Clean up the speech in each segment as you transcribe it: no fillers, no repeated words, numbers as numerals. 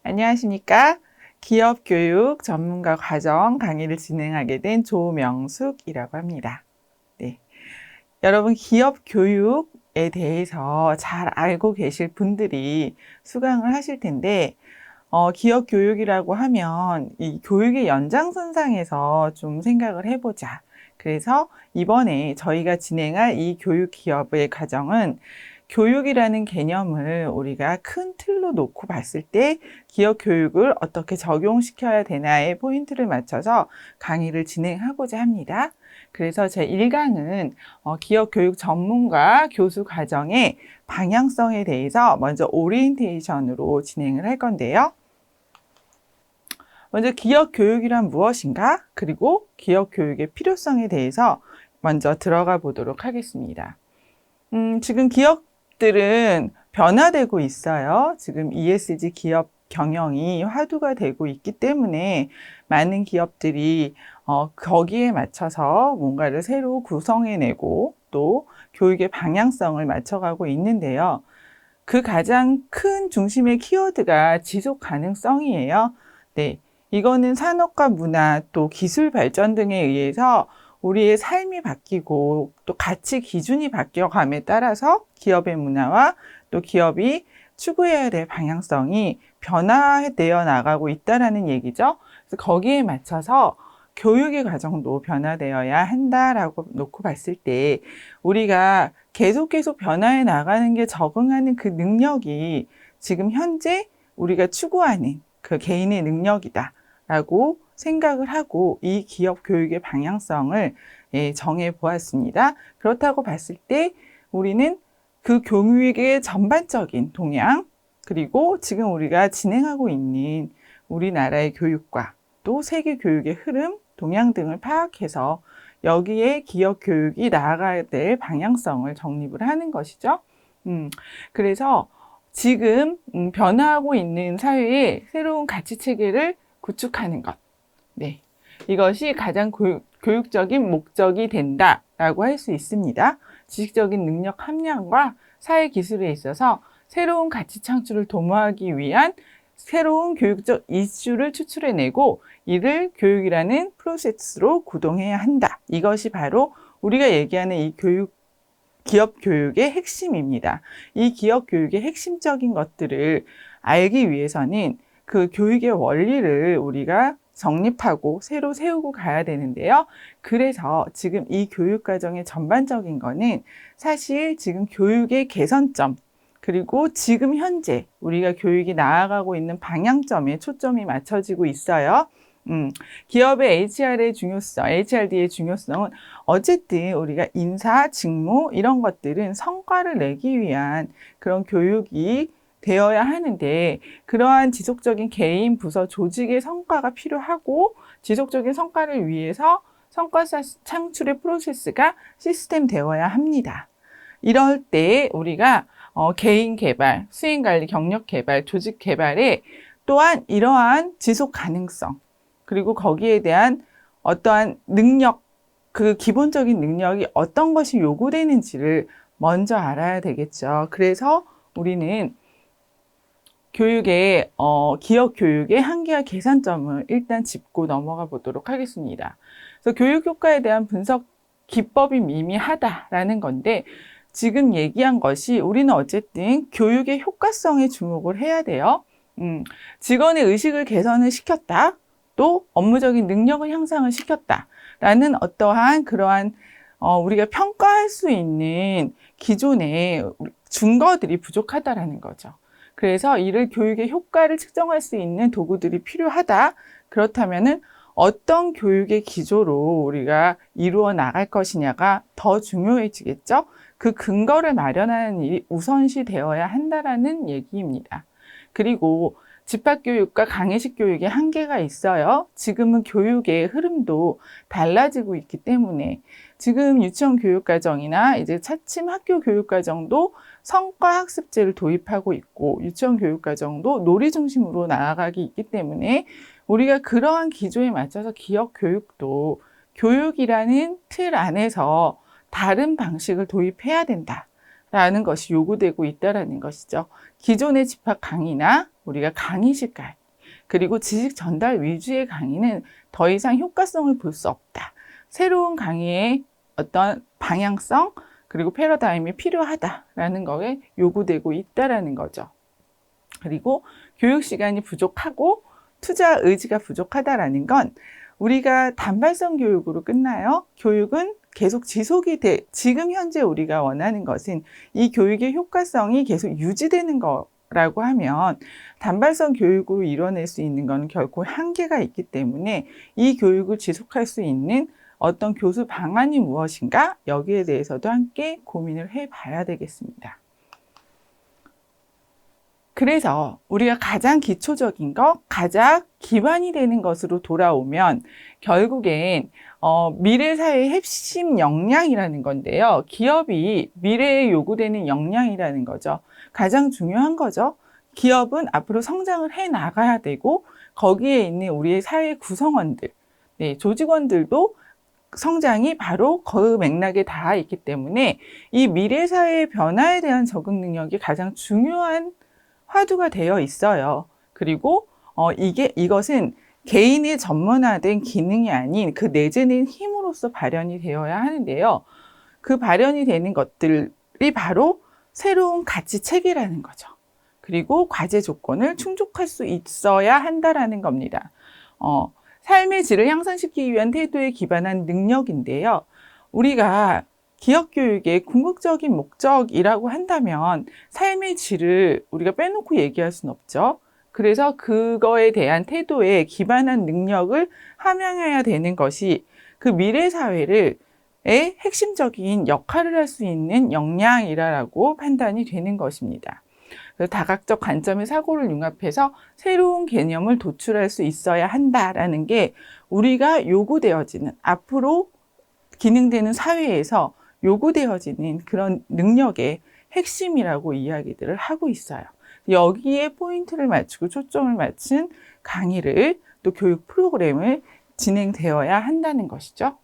안녕하십니까? 기업교육 전문가 과정 강의를 진행하게 된 조명숙이라고 합니다. 네. 여러분, 기업교육에 대해서 잘 알고 계실 분들이 수강을 하실 텐데, 기업교육이라고 하면 이 교육의 연장선상에서 좀 생각을 해보자. 그래서 이번에 저희가 진행할 이 교육 기업의 과정은 교육이라는 개념을 우리가 큰 틀로 놓고 봤을 때 기업 교육을 어떻게 적용시켜야 되나에 포인트를 맞춰서 강의를 진행하고자 합니다. 그래서 제 1강은 기업 교육 전문가 교수 과정의 방향성에 대해서 먼저 오리엔테이션으로 진행을 할 건데요. 먼저 기업 교육이란 무엇인가? 그리고 기업 교육의 필요성에 대해서 먼저 들어가 보도록 하겠습니다. 지금 기업들은 변화되고 있어요. 지금 ESG 기업 경영이 화두가 되고 있기 때문에 많은 기업들이 거기에 맞춰서 뭔가를 새로 구성해내고 또 교육의 방향성을 맞춰가고 있는데요. 그 가장 큰 중심의 키워드가 지속 가능성이에요. 네. 이거는 산업과 문화 또 기술 발전 등에 의해서 우리의 삶이 바뀌고 또 가치 기준이 바뀌어감에 따라서 기업의 문화와 또 기업이 추구해야 될 방향성이 변화되어 나가고 있다라는 얘기죠. 그래서 거기에 맞춰서 교육의 과정도 변화되어야 한다라고 놓고 봤을 때 우리가 계속 변화해 나가는 게 적응하는 그 능력이 지금 현재 우리가 추구하는 그 개인의 능력이다 라고 생각을 하고 이 기업 교육의 방향성을 정해 보았습니다. 그렇다고 봤을 때 우리는 그 교육의 전반적인 동향 그리고 지금 우리가 진행하고 있는 우리나라의 교육과 또 세계 교육의 흐름, 동향 등을 파악해서 여기에 기업 교육이 나아가야 될 방향성을 정립을 하는 것이죠. 그래서 지금 변화하고 있는 사회에 새로운 가치 체계를 구축하는 것. 네. 이것이 가장 교육적인 목적이 된다라고 할 수 있습니다. 지식적인 능력 함량과 사회 기술에 있어서 새로운 가치 창출을 도모하기 위한 새로운 교육적 이슈를 추출해내고 이를 교육이라는 프로세스로 구동해야 한다. 이것이 바로 우리가 얘기하는 이 기업 교육의 핵심입니다. 이 기업 교육의 핵심적인 것들을 알기 위해서는 그 교육의 원리를 우리가 정립하고 새로 세우고 가야 되는데요. 그래서 지금 이 교육 과정의 전반적인 거는 사실 지금 교육의 개선점, 그리고 지금 현재 우리가 교육이 나아가고 있는 방향점에 초점이 맞춰지고 있어요. 기업의 HR의 중요성, HRD의 중요성은 어쨌든 우리가 인사, 직무 이런 것들은 성과를 내기 위한 그런 교육이 되어야 하는데 그러한 지속적인 개인, 부서, 조직의 성과가 필요하고 지속적인 성과를 위해서 성과 창출의 프로세스가 시스템 되어야 합니다. 이럴 때 우리가 개인 개발, 수행 관리, 경력 개발, 조직 개발에 또한 이러한 지속 가능성 그리고 거기에 대한 어떠한 능력, 그 기본적인 능력이 어떤 것이 요구되는지를 먼저 알아야 되겠죠. 그래서 우리는 교육의, 기업 교육의 한계와 개선점을 일단 짚고 넘어가 보도록 하겠습니다. 그래서 교육 효과에 대한 분석 기법이 미미하다라는 건데, 지금 얘기한 것이 우리는 어쨌든 교육의 효과성에 주목을 해야 돼요. 직원의 의식을 개선을 시켰다. 또 업무적인 능력을 향상을 시켰다라는 어떠한 그러한 우리가 평가할 수 있는 기존의 증거들이 부족하다라는 거죠. 그래서 이를 교육의 효과를 측정할 수 있는 도구들이 필요하다. 그렇다면은 어떤 교육의 기조로 우리가 이루어 나갈 것이냐가 더 중요해지겠죠. 그 근거를 마련하는 일이 우선시 되어야 한다라는 얘기입니다. 그리고 집합교육과 강의식 교육의 한계가 있어요. 지금은 교육의 흐름도 달라지고 있기 때문에 지금 유치원 교육과정이나 이제 차츰 학교 교육과정도 성과학습제를 도입하고 있고 유치원 교육과정도 놀이 중심으로 나아가기 있기 때문에 우리가 그러한 기조에 맞춰서 기업 교육도 교육이라는 틀 안에서 다른 방식을 도입해야 된다라는 것이 요구되고 있다는 것이죠. 기존의 집합 강의나 우리가 강의식 강의, 그리고 지식 전달 위주의 강의는 더 이상 효과성을 볼 수 없다. 새로운 강의의 어떤 방향성, 그리고 패러다임이 필요하다라는 거에 요구되고 있다라는 거죠. 그리고 교육 시간이 부족하고 투자 의지가 부족하다라는 건 우리가 단발성 교육으로 끝나요. 교육은 계속 지속이 지금 현재 우리가 원하는 것은 이 교육의 효과성이 계속 유지되는 거라고 하면 단발성 교육으로 이뤄낼 수 있는 건 결코 한계가 있기 때문에 이 교육을 지속할 수 있는 어떤 교수 방안이 무엇인가, 여기에 대해서도 함께 고민을 해봐야 되겠습니다. 그래서 우리가 가장 기초적인 것, 가장 기반이 되는 것으로 돌아오면 결국엔 미래 사회의 핵심 역량이라는 건데요. 기업이 미래에 요구되는 역량이라는 거죠. 가장 중요한 거죠. 기업은 앞으로 성장을 해 나가야 되고 거기에 있는 우리의 사회 구성원들, 조직원들도 성장이 바로 그 맥락에 닿아 있기 때문에 이 미래 사회의 변화에 대한 적응 능력이 가장 중요한 화두가 되어 있어요. 그리고 이것은 개인의 전문화된 기능이 아닌 그 내재된 힘으로서 발현이 되어야 하는데요. 그 발현이 되는 것들이 바로 새로운 가치 체계라는 거죠. 그리고 과제 조건을 충족할 수 있어야 한다라는 겁니다. 삶의 질을 향상시키기 위한 태도에 기반한 능력인데요. 우리가 기업 교육의 궁극적인 목적이라고 한다면 삶의 질을 우리가 빼놓고 얘기할 수는 없죠. 그래서 그거에 대한 태도에 기반한 능력을 함양해야 되는 것이 그 미래 사회의 핵심적인 역할을 할 수 있는 역량이라고 판단이 되는 것입니다. 다각적 관점의 사고를 융합해서 새로운 개념을 도출할 수 있어야 한다라는 게 우리가 요구되어지는, 앞으로 기능되는 사회에서 요구되어지는 그런 능력의 핵심이라고 이야기들을 하고 있어요. 여기에 포인트를 맞추고 초점을 맞춘 강의를, 또 교육 프로그램을 진행되어야 한다는 것이죠.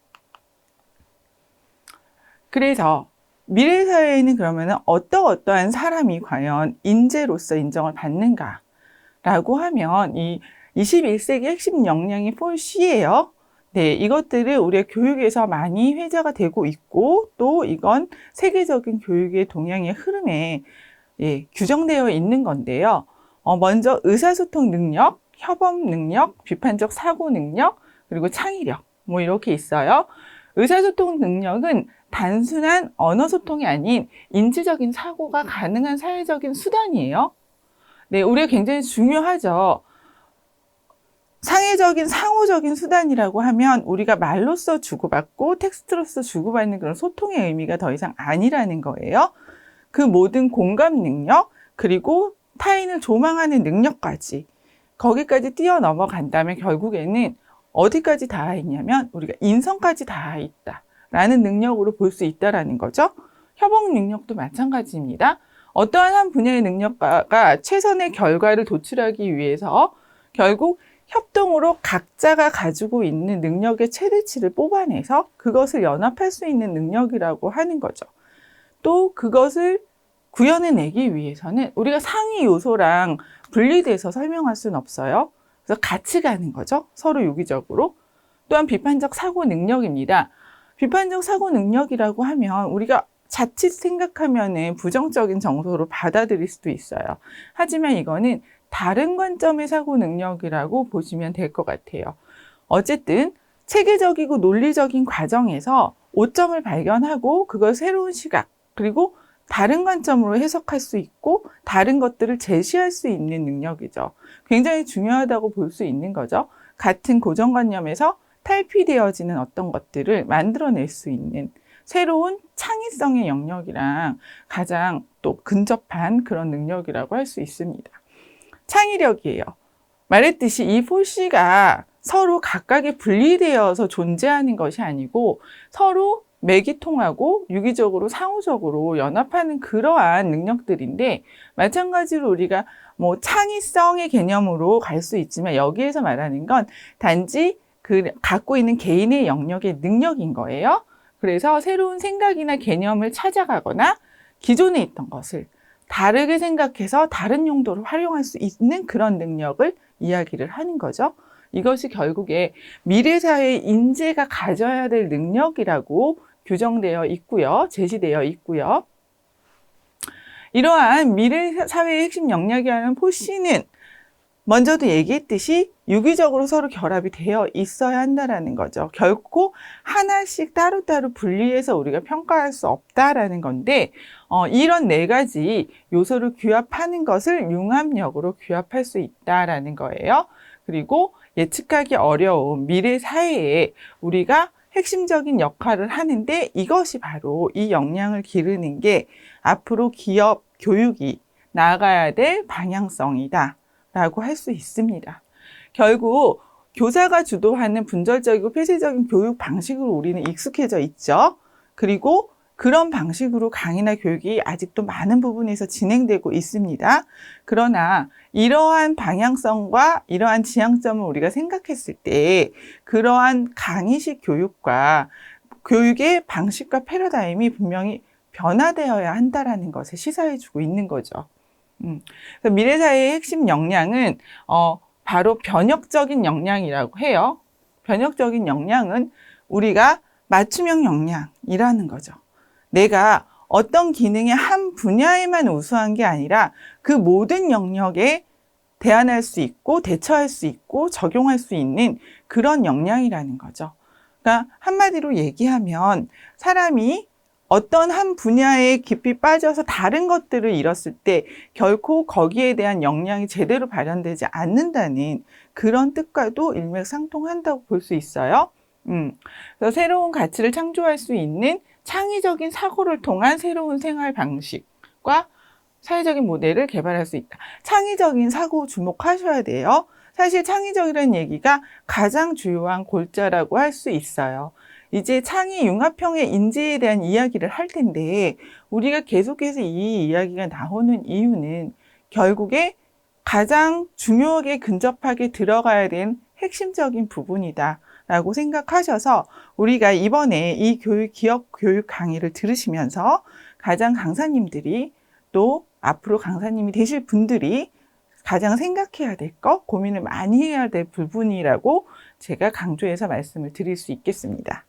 그래서 미래 사회에는 그러면 어떠한 사람이 과연 인재로서 인정을 받는가라고 하면 이 21세기 핵심 역량이 4C예요. 네, 이것들을 우리의 교육에서 많이 회자가 되고 있고 또 이건 세계적인 교육의 동향의 흐름에 규정되어 있는 건데요. 먼저 의사소통 능력, 협업 능력, 비판적 사고 능력, 그리고 창의력 이렇게 있어요. 의사소통 능력은 단순한 언어 소통이 아닌 인지적인 사고가 가능한 사회적인 수단이에요. 네, 우리가 굉장히 중요하죠. 상호적인 수단이라고 하면 우리가 말로써 주고받고 텍스트로서 주고받는 그런 소통의 의미가 더 이상 아니라는 거예요. 그 모든 공감 능력, 그리고 타인을 조망하는 능력까지, 거기까지 뛰어넘어간다면 결국에는 어디까지 닿아 있냐면 우리가 인성까지 닿아 있다라는 능력으로 볼 수 있다라는 거죠. 협업 능력도 마찬가지입니다. 어떠한 한 분야의 능력가가 최선의 결과를 도출하기 위해서 결국 협동으로 각자가 가지고 있는 능력의 최대치를 뽑아내서 그것을 연합할 수 있는 능력이라고 하는 거죠. 또 그것을 구현해내기 위해서는 우리가 상위 요소랑 분리돼서 설명할 수는 없어요. 그래서 같이 가는 거죠. 서로 유기적으로. 또한 비판적 사고 능력입니다. 비판적 사고 능력이라고 하면 우리가 자칫 생각하면은 부정적인 정서로 받아들일 수도 있어요. 하지만 이거는 다른 관점의 사고 능력이라고 보시면 될 것 같아요. 어쨌든 체계적이고 논리적인 과정에서 오점을 발견하고 그걸 새로운 시각, 그리고 다른 관점으로 해석할 수 있고 다른 것들을 제시할 수 있는 능력이죠. 굉장히 중요하다고 볼 수 있는 거죠. 같은 고정관념에서 탈피되어지는 어떤 것들을 만들어낼 수 있는 새로운 창의성의 영역이랑 가장 또 근접한 그런 능력이라고 할 수 있습니다. 창의력이에요. 말했듯이 이 4C가 서로 각각의 분리되어서 존재하는 것이 아니고 서로 맥이 통하고 유기적으로 상호적으로 연합하는 그러한 능력들인데, 마찬가지로 우리가 창의성의 개념으로 갈 수 있지만 여기에서 말하는 건 단지 그 갖고 있는 개인의 영역의 능력인 거예요. 그래서 새로운 생각이나 개념을 찾아가거나 기존에 있던 것을 다르게 생각해서 다른 용도로 활용할 수 있는 그런 능력을 이야기를 하는 거죠. 이것이 결국에 미래 사회의 인재가 가져야 될 능력이라고 규정되어 있고요. 제시되어 있고요. 이러한 미래 사회의 핵심 역량이라는 포씨는 먼저도 얘기했듯이 유기적으로 서로 결합이 되어 있어야 한다는 거죠. 결코 하나씩 따로따로 분리해서 우리가 평가할 수 없다라는 건데 이런 네 가지 요소를 규합하는 것을 융합력으로 규합할 수 있다라는 거예요. 그리고 예측하기 어려운 미래 사회에 우리가 핵심적인 역할을 하는데 이것이 바로 이 역량을 기르는 게 앞으로 기업 교육이 나아가야 될 방향성이다 라고 할 수 있습니다. 결국 교사가 주도하는 분절적이고 폐쇄적인 교육 방식으로 우리는 익숙해져 있죠. 그리고 그런 방식으로 강의나 교육이 아직도 많은 부분에서 진행되고 있습니다. 그러나 이러한 방향성과 이러한 지향점을 우리가 생각했을 때 그러한 강의식 교육과 교육의 방식과 패러다임이 분명히 변화되어야 한다는 것을 시사해주고 있는 거죠. 미래사회의 핵심 역량은 바로 변혁적인 역량이라고 해요. 변혁적인 역량은 우리가 맞춤형 역량이라는 거죠. 내가 어떤 기능의 한 분야에만 우수한 게 아니라 그 모든 영역에 대안할 수 있고 대처할 수 있고 적용할 수 있는 그런 역량이라는 거죠. 그러니까 한마디로 얘기하면 사람이 어떤 한 분야에 깊이 빠져서 다른 것들을 잃었을 때 결코 거기에 대한 역량이 제대로 발현되지 않는다는 그런 뜻과도 일맥상통한다고 볼 수 있어요. 그래서 새로운 가치를 창조할 수 있는 창의적인 사고를 통한 새로운 생활 방식과 사회적인 모델을 개발할 수 있다. 창의적인 사고 주목하셔야 돼요. 사실 창의적이라는 얘기가 가장 주요한 골자라고 할 수 있어요. 이제 창의 융합형의 인재에 대한 이야기를 할 텐데 우리가 계속해서 이 이야기가 나오는 이유는 결국에 가장 중요하게 근접하게 들어가야 되는 핵심적인 부분이다 라고 생각하셔서 우리가 이번에 이 기업 교육 강의를 들으시면서 가장 강사님들이 또 앞으로 강사님이 되실 분들이 가장 생각해야 될 것, 고민을 많이 해야 될 부분이라고 제가 강조해서 말씀을 드릴 수 있겠습니다.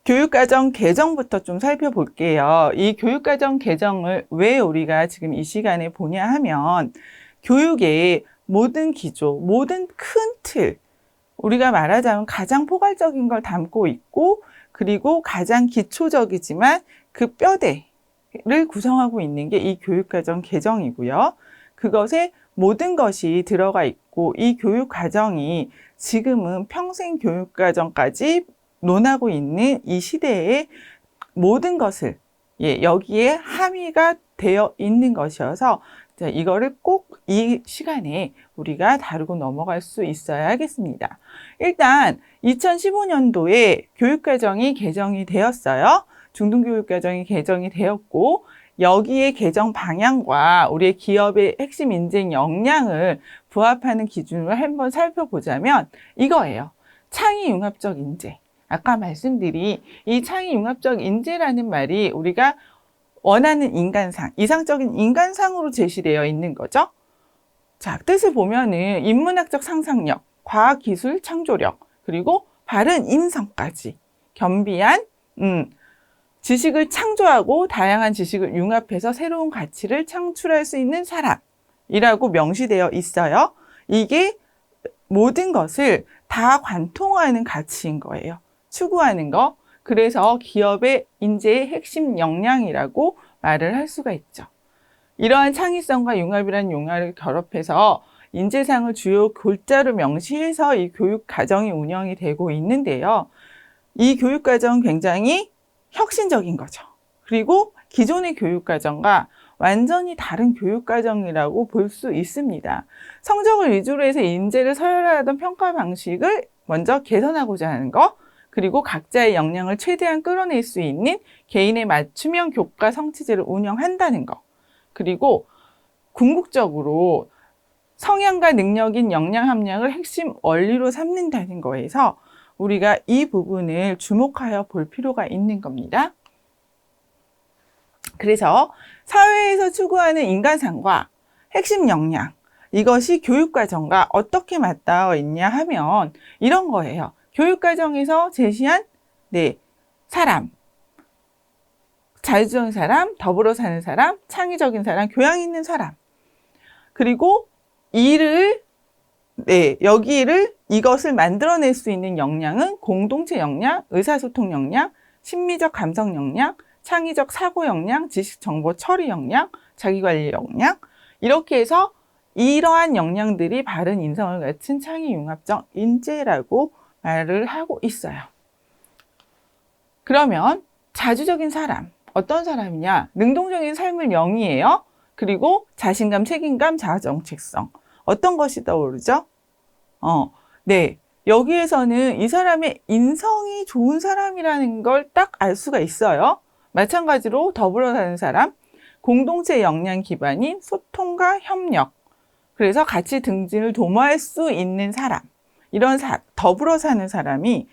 교육과정 개정부터 좀 살펴볼게요. 이 교육과정 개정을 왜 우리가 지금 이 시간에 보냐 하면 교육의 모든 기조, 모든 큰 틀, 우리가 말하자면 가장 포괄적인 걸 담고 있고 그리고 가장 기초적이지만 그 뼈대를 구성하고 있는 게 이 교육과정 개정이고요. 그것에 모든 것이 들어가 있고 이 교육과정이 지금은 평생교육과정까지 논하고 있는 이 시대의 모든 것을 여기에 함의가 되어 있는 것이어서 이거를 꼭 이 시간에 우리가 다루고 넘어갈 수 있어야 하겠습니다. 일단 2015년도에 교육과정이 개정이 되었어요. 중등교육과정이 개정이 되었고 여기에 개정 방향과 우리의 기업의 핵심 인재 역량을 부합하는 기준을 한번 살펴보자면 이거예요. 창의융합적 인재. 아까 말씀드린 이 창의융합적 인재라는 말이 우리가 원하는 인간상, 이상적인 인간상으로 제시되어 있는 거죠. 자, 뜻을 보면은 인문학적 상상력, 과학기술 창조력, 그리고 바른 인성까지 겸비한 지식을 창조하고 다양한 지식을 융합해서 새로운 가치를 창출할 수 있는 사람이라고 명시되어 있어요. 이게 모든 것을 다 관통하는 가치인 거예요. 추구하는 거. 그래서 기업의 인재의 핵심 역량이라고 말을 할 수가 있죠. 이러한 창의성과 융합이라는 용어를 결합해서 인재상을 주요 골자로 명시해서 이 교육 과정이 운영이 되고 있는데요. 이 교육 과정은 굉장히 혁신적인 거죠. 그리고 기존의 교육 과정과 완전히 다른 교육 과정이라고 볼 수 있습니다. 성적을 위주로 해서 인재를 서열화하던 평가 방식을 먼저 개선하고자 하는 거, 그리고 각자의 역량을 최대한 끌어낼 수 있는 개인의 맞춤형 교과 성취제를 운영한다는 거, 그리고 궁극적으로 성향과 능력인 역량 함량을 핵심 원리로 삼는다는 거에서 우리가 이 부분을 주목하여 볼 필요가 있는 겁니다. 그래서 사회에서 추구하는 인간상과 핵심 역량, 이것이 교육과정과 어떻게 맞닿아 있냐 하면 이런 거예요. 교육과정에서 제시한 사람, 자유적인 사람, 더불어 사는 사람, 창의적인 사람, 교양 있는 사람, 그리고 이것을 만들어낼 수 있는 역량은 공동체 역량, 의사소통 역량, 심미적 감성 역량, 창의적 사고 역량, 지식 정보 처리 역량, 자기관리 역량, 이렇게 해서 이러한 역량들이 바른 인성을 갖춘 창의융합적 인재라고 말을 하고 있어요. 그러면 자주적인 사람, 어떤 사람이냐? 능동적인 삶을 영위해요. 그리고 자신감, 책임감, 자아정체성. 어떤 것이 떠오르죠? 여기에서는 이 사람의 인성이 좋은 사람이라는 걸 딱 알 수가 있어요. 마찬가지로 더불어 사는 사람, 공동체 역량 기반인 소통과 협력. 그래서 같이 등진을 도모할 수 있는 사람. 이런 더불어 사는 사람이,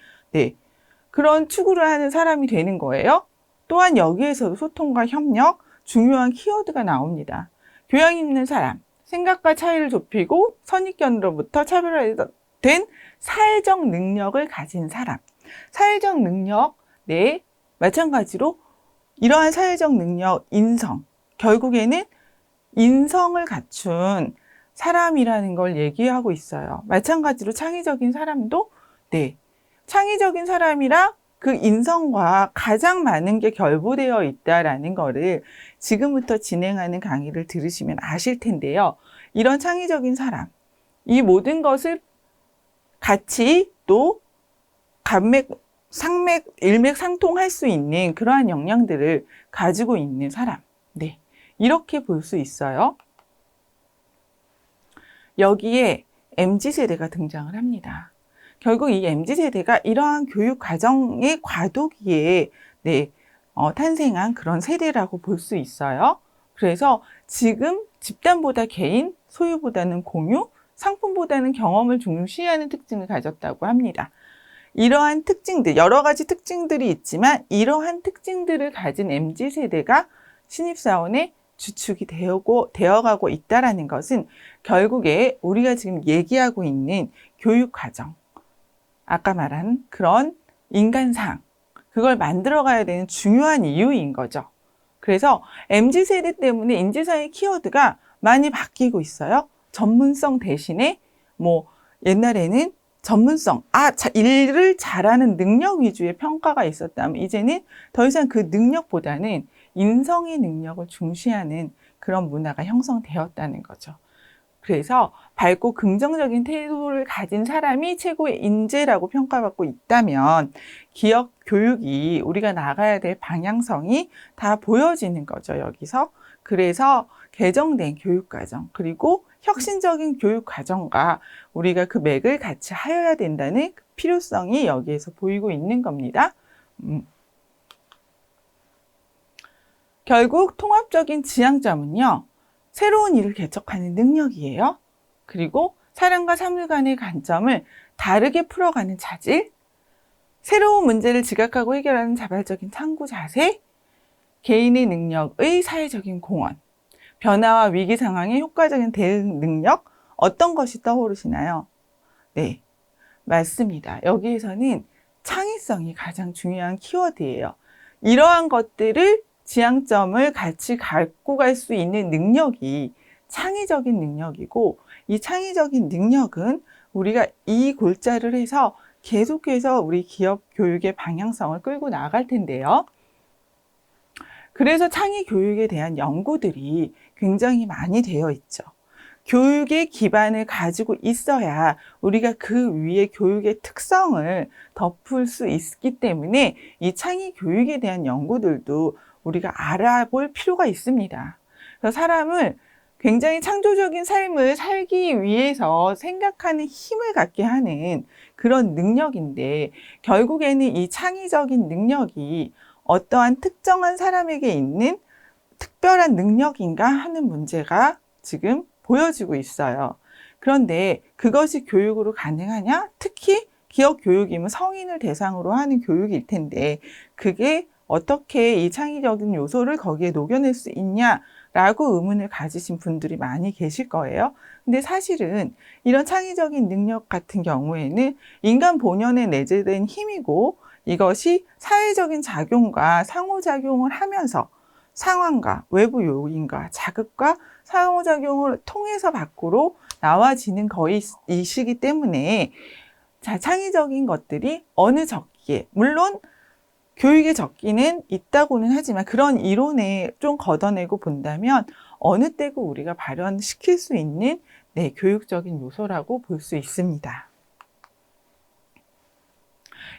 그런 추구를 하는 사람이 되는 거예요. 또한 여기에서도 소통과 협력, 중요한 키워드가 나옵니다. 교양 있는 사람, 생각과 차이를 좁히고 선입견으로부터 차별화된 사회적 능력을 가진 사람. 사회적 능력, 마찬가지로 이러한 사회적 능력, 인성, 결국에는 인성을 갖춘 사람이라는 걸 얘기하고 있어요. 마찬가지로 창의적인 사람도, 창의적인 사람이라 그 인성과 가장 많은 게 결부되어 있다라는 거를 지금부터 진행하는 강의를 들으시면 아실 텐데요. 이런 창의적인 사람, 이 모든 것을 같이 또 일맥상통할 수 있는 그러한 역량들을 가지고 있는 사람. 이렇게 볼 수 있어요. 여기에 MZ세대가 등장을 합니다. 결국 이 MZ세대가 이러한 교육 과정의 과도기에 탄생한 그런 세대라고 볼 수 있어요. 그래서 지금 집단보다 개인, 소유보다는 공유, 상품보다는 경험을 중시하는 특징을 가졌다고 합니다. 이러한 특징들, 여러 가지 특징들이 있지만 이러한 특징들을 가진 MZ세대가 신입사원의 주축이 되어가고 있다는 것은 결국에 우리가 지금 얘기하고 있는 교육과정, 아까 말한 그런 인간상, 그걸 만들어가야 되는 중요한 이유인 거죠. 그래서 MZ세대 때문에 인재사의 키워드가 많이 바뀌고 있어요. 전문성 대신에 옛날에는 전문성, 일을 잘하는 능력 위주의 평가가 있었다면 이제는 더 이상 그 능력보다는 인성의 능력을 중시하는 그런 문화가 형성되었다는 거죠. 그래서 밝고 긍정적인 태도를 가진 사람이 최고의 인재라고 평가받고 있다면 기업 교육이 우리가 나가야 될 방향성이 다 보여지는 거죠, 여기서. 그래서 개정된 교육과정, 그리고 혁신적인 교육과정과 우리가 그 맥을 같이 하여야 된다는 필요성이 여기에서 보이고 있는 겁니다. 결국 통합적인 지향점은요, 새로운 일을 개척하는 능력이에요. 그리고 사람과 사물 간의 관점을 다르게 풀어가는 자질, 새로운 문제를 지각하고 해결하는 자발적인 탐구 자세, 개인의 능력의 사회적인 공헌, 변화와 위기 상황의 효과적인 대응 능력, 어떤 것이 떠오르시나요? 맞습니다. 여기에서는 창의성이 가장 중요한 키워드예요. 이러한 것들을 지향점을 같이 갖고 갈 수 있는 능력이 창의적인 능력이고, 이 창의적인 능력은 우리가 이 골자를 해서 계속해서 우리 기업 교육의 방향성을 끌고 나갈 텐데요. 그래서 창의 교육에 대한 연구들이 굉장히 많이 되어 있죠. 교육의 기반을 가지고 있어야 우리가 그 위에 교육의 특성을 덮을 수 있기 때문에 이 창의 교육에 대한 연구들도 우리가 알아볼 필요가 있습니다. 그래서 사람을 굉장히 창조적인 삶을 살기 위해서 생각하는 힘을 갖게 하는 그런 능력인데, 결국에는 이 창의적인 능력이 어떠한 특정한 사람에게 있는 특별한 능력인가 하는 문제가 지금 보여지고 있어요. 그런데 그것이 교육으로 가능하냐? 특히 기억 교육이면 성인을 대상으로 하는 교육일 텐데 그게 어떻게 이 창의적인 요소를 거기에 녹여낼 수 있냐라고 의문을 가지신 분들이 많이 계실 거예요. 근데 사실은 이런 창의적인 능력 같은 경우에는 인간 본연에 내재된 힘이고 이것이 사회적인 작용과 상호작용을 하면서 상황과 외부 요인과 자극과 상호작용을 통해서 밖으로 나와지는 것이시기 때문에 자, 창의적인 것들이 어느 적기에, 물론 교육의 적기는 있다고는 하지만 그런 이론에 좀 걷어내고 본다면 어느 때고 우리가 발현시킬 수 있는 교육적인 요소라고 볼 수 있습니다.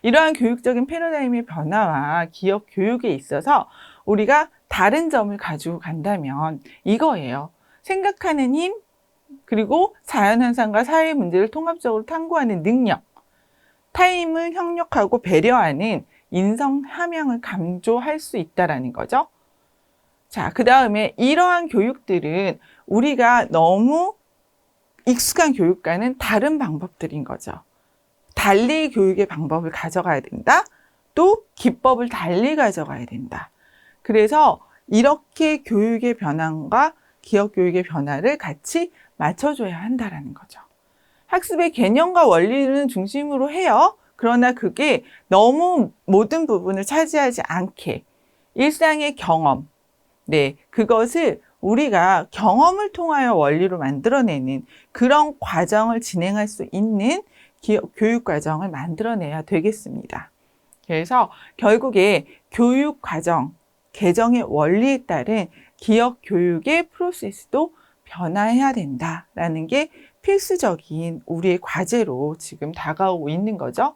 이러한 교육적인 패러다임의 변화와 기업 교육에 있어서 우리가 다른 점을 가지고 간다면 이거예요. 생각하는 힘, 그리고 자연현상과 사회 문제를 통합적으로 탐구하는 능력, 타인을 협력하고 배려하는 인성 함양을 강조할 수 있다는 거죠. 자, 그 다음에 이러한 교육들은 우리가 너무 익숙한 교육과는 다른 방법들인 거죠. 달리 교육의 방법을 가져가야 된다. 또 기법을 달리 가져가야 된다. 그래서 이렇게 교육의 변화과 기업 교육의 변화를 같이 맞춰줘야 한다는 거죠. 학습의 개념과 원리는 중심으로 해요. 그러나 그게 너무 모든 부분을 차지하지 않게 일상의 경험, 그것을 우리가 경험을 통하여 원리로 만들어내는 그런 과정을 진행할 수 있는 교육 과정을 만들어내야 되겠습니다. 그래서 결국에 교육 과정, 개정의 원리에 따른 기업 교육의 프로세스도 변화해야 된다라는 게 필수적인 우리의 과제로 지금 다가오고 있는 거죠.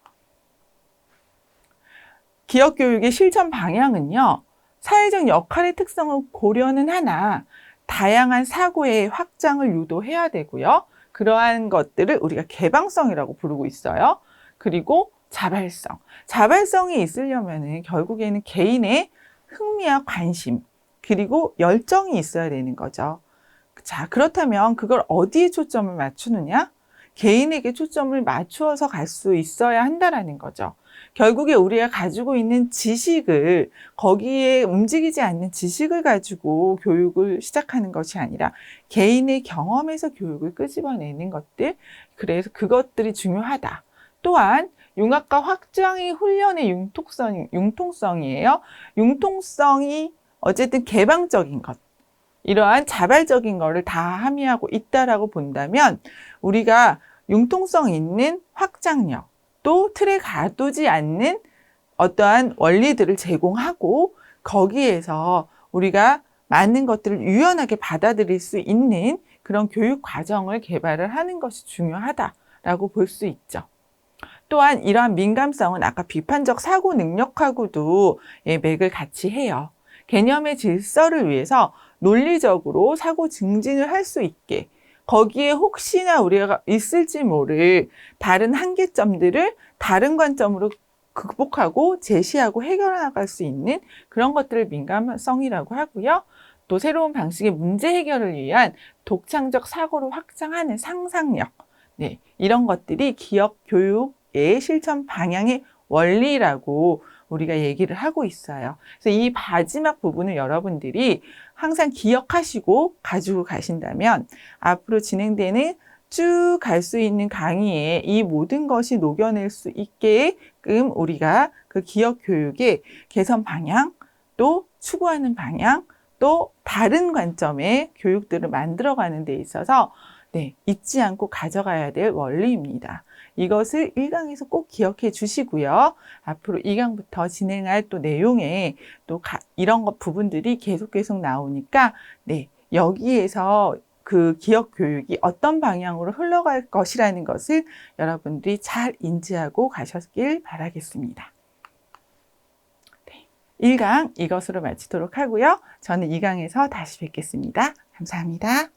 기업 교육의 실천 방향은요, 사회적 역할의 특성을 고려는 하나 다양한 사고의 확장을 유도해야 되고요. 그러한 것들을 우리가 개방성이라고 부르고 있어요. 그리고 자발성. 자발성이 있으려면 결국에는 개인의 흥미와 관심, 그리고 열정이 있어야 되는 거죠. 자, 그렇다면 그걸 어디에 초점을 맞추느냐? 개인에게 초점을 맞추어서 갈 수 있어야 한다는 거죠. 결국에 우리가 가지고 있는 지식을, 거기에 움직이지 않는 지식을 가지고 교육을 시작하는 것이 아니라 개인의 경험에서 교육을 끄집어내는 것들, 그래서 그것들이 중요하다. 또한 융합과 확장의 훈련의 융통성이에요. 융통성이 어쨌든 개방적인 것, 이러한 자발적인 것을 다 함의하고 있다라고 본다면 우리가 융통성 있는 확장력, 또 틀에 가두지 않는 어떠한 원리들을 제공하고 거기에서 우리가 많은 것들을 유연하게 받아들일 수 있는 그런 교육 과정을 개발을 하는 것이 중요하다라고 볼 수 있죠. 또한 이러한 민감성은 아까 비판적 사고 능력하고도 맥을 같이 해요. 개념의 질서를 위해서 논리적으로 사고 증진을 할 수 있게 거기에 혹시나 우리가 있을지 모를 다른 한계점들을 다른 관점으로 극복하고 제시하고 해결해 나갈 수 있는 그런 것들을 민감성이라고 하고요. 또 새로운 방식의 문제 해결을 위한 독창적 사고를 확장하는 상상력, 이런 것들이 기업 교육의 실천 방향의 원리라고 우리가 얘기를 하고 있어요. 그래서 이 마지막 부분을 여러분들이 항상 기억하시고 가지고 가신다면 앞으로 진행되는 쭉 갈 수 있는 강의에 이 모든 것이 녹여낼 수 있게끔 우리가 그 기업 교육의 개선 방향, 또 추구하는 방향, 또 다른 관점의 교육들을 만들어가는 데 있어서 잊지 않고 가져가야 될 원리입니다. 이것을 1강에서 꼭 기억해 주시고요. 앞으로 2강부터 진행할 또 내용에 또 이런 부분들이 계속 나오니까 여기에서 그 기업 교육이 어떤 방향으로 흘러갈 것이라는 것을 여러분들이 잘 인지하고 가셨길 바라겠습니다. 1강 이것으로 마치도록 하고요. 저는 2강에서 다시 뵙겠습니다. 감사합니다.